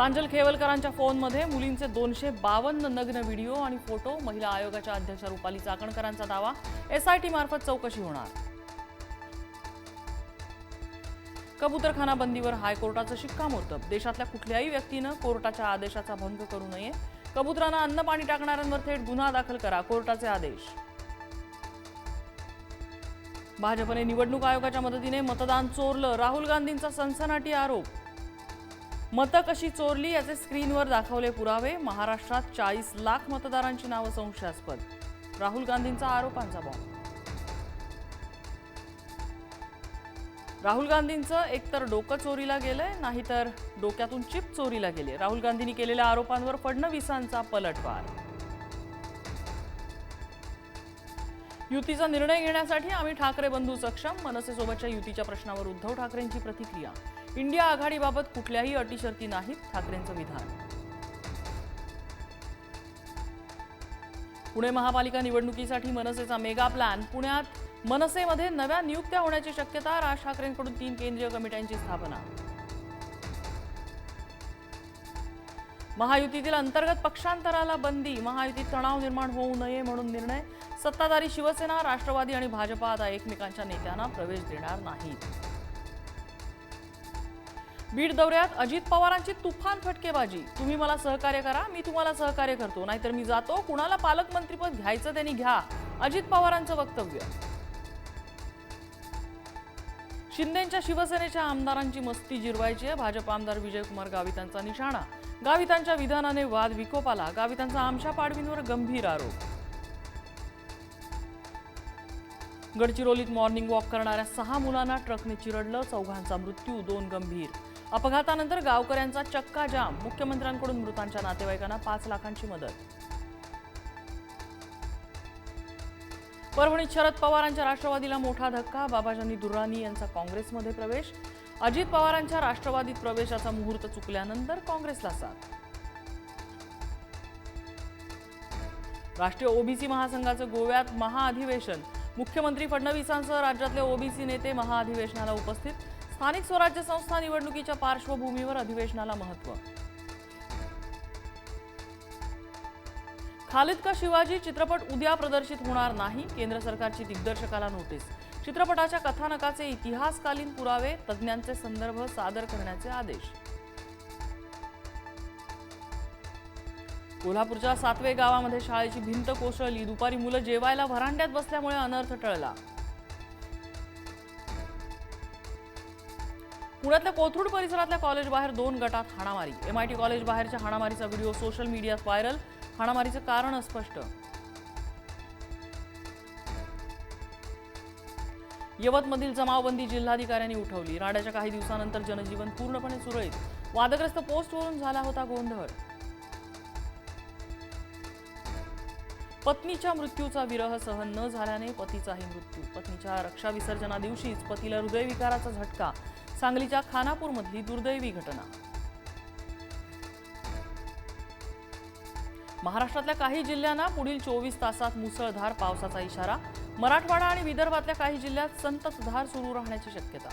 प्रांजल खेवलकरांच्या फोनमध्ये मुलींचे 252 नग्न व्हिडिओ आणि फोटो। महिला आयोगाच्या अध्यक्षा रुपाली चाकणकरांचा दावा, एसआयटी मार्फत चौकशी होणार। कबूतरखाना बंदीवर हायकोर्टाचं शिक्कामोर्तब। देशातल्या कुठल्याही व्यक्तीनं कोर्टाच्या आदेशाचा भंग करू नये। कबुतरांना अन्न पाणी टाकणाऱ्यांवर थेट गुन्हा दाखल करा, कोर्टाचे आदेश। भाजपने निवडणूक आयोगाच्या मदतीने मतदान चोरलं, राहुल गांधींचा सनसनाटी आरोप। मतं कशी चोरली याचे स्क्रीनवर दाखवले पुरावे। महाराष्ट्रात 40 लाख मतदारांची नावं संशयास्पद, राहुल गांधींचा आरोपांचा बॉम्ब। राहुल गांधींचं एकतर डोकं चोरीला गेलंय, नाहीतर डोक्यातून चिप चोरीला गेली। राहुल गांधींनी केलेल्या आरोपांवर फडणवीसांचा पलटवार। युतीचा निर्णय घेण्यासाठी आम्ही ठाकरे बंधू सक्षम। मनसेसोबतच्या युतीच्या प्रश्नावर उद्धव ठाकरेंची प्रतिक्रिया। इंडिया आघाडीबाबत कुठल्याही अटी-शर्ती नाहीत, ठाकरेंचं विधान। पुणे महापालिका निवडणुकीसाठी मनसेचा मेगा प्लॅन। पुण्यात मनसेमध्ये नव्या नियुक्त्या होण्याची शक्यता। राज ठाकरेंकडून 3 केंद्रीय कमिट्यांची स्थापना। महायुतीतील अंतर्गत पक्षांतराला बंदी। महायुतीत तणाव निर्माण होऊ नये म्हणून निर्णय। सत्ताधारी शिवसेना, राष्ट्रवादी आणि भाजपा आता एकमेकांच्या नेत्यांना प्रवेश देणार नाहीत। बीड दौऱ्यात अजित पवारांची तुफान फटकेबाजी। तुम्ही मला सहकार्य करा, मी तुम्हाला सहकार्य करतो, नाहीतर मी जातो। कुणाला पालकमंत्रीपद घ्यायचं त्यांनी घ्या, अजित पवारांचं वक्तव्य। शिंदेंच्या शिवसेनेच्या आमदारांची मस्ती जिरवायची आहे। भाजप आमदार विजयकुमार गावितांचा निशाणा। गावितांच्या विधानाने वाद विकोपाला। गावितांचा आमच्या पाडवींवर गंभीर आरोप। गडचिरोलीत मॉर्निंग वॉक करणाऱ्या 6 मुलांना ट्रकने चिरडलं, 4घांचा मृत्यू, 2 गंभीर। अपघातानंतर गावकऱ्यांचा चक्का जाम। मुख्यमंत्र्यांकडून मृतांच्या नातेवाईकांना 5 लाखांची मदत। परभणीत शरद पवारांच्या राष्ट्रवादीला मोठा धक्का। बाबाजानी दुर्राणी यांचा काँग्रेसमध्ये प्रवेश। अजित पवारांच्या राष्ट्रवादीत प्रवेशाचा मुहूर्त चुकल्यानंतर काँग्रेसला साथ। राष्ट्रीय ओबीसी महासंघाचं गोव्यात महाअधिवेशन। मुख्यमंत्री फडणवीसांसह राज्यातले ओबीसी नेते महाअधिवेशनाला उपस्थित। स्थानिक स्वराज्य संस्था निवडणुकीच्या पार्श्वभूमीवर अधिवेशनाला महत्त्व। खालिद का शिवाजी चित्रपट उद्या प्रदर्शित होणार नाही। केंद्र सरकारची दिग्दर्शकाला नोटीस। चित्रपटाच्या कथानकाचे इतिहासकालीन पुरावे, तज्ज्ञांचे संदर्भ सादर करण्याचे आदेश। कोल्हापूरच्या सातवे गावामध्ये शाळेची भिंत कोसळली। दुपारी मुलं जेवायला व्हरांड्यात बसल्यामुळे अनर्थ टळला। पुण्यातल्या कोथरूड परिसरातल्या कॉलेज बाहेर 2 गटात हाणामारी। MIT कॉलेज बाहेरच्या हाणामारीचा व्हिडिओ सोशल मीडियात व्हायरल। हाणामारीचं कारण अस्पष्ट। यवतमधील जमावबंदी जिल्हाधिकाऱ्यांनी उठवली। राड्याच्या काही दिवसानंतर जनजीवन पूर्णपणे सुरळीत। वादग्रस्त पोस्टवरून झाला होता गोंधळ। पत्नीच्या मृत्यूचा विरह सहन न झाल्याने पतीचाही मृत्यू। पत्नीच्या रक्षा विसर्जना दिवशीच पतीला हृदयविकाराचा झटका। सांगलीच्या खानापूरमधली दुर्दैवी घटना। महाराष्ट्रातल्या काही जिल्ह्यांना पुढील 24 तासात मुसळधार पावसाचा इशारा। मराठवाडा आणि विदर्भातल्या काही जिल्ह्यात संततधार सुरू राहण्याची शक्यता।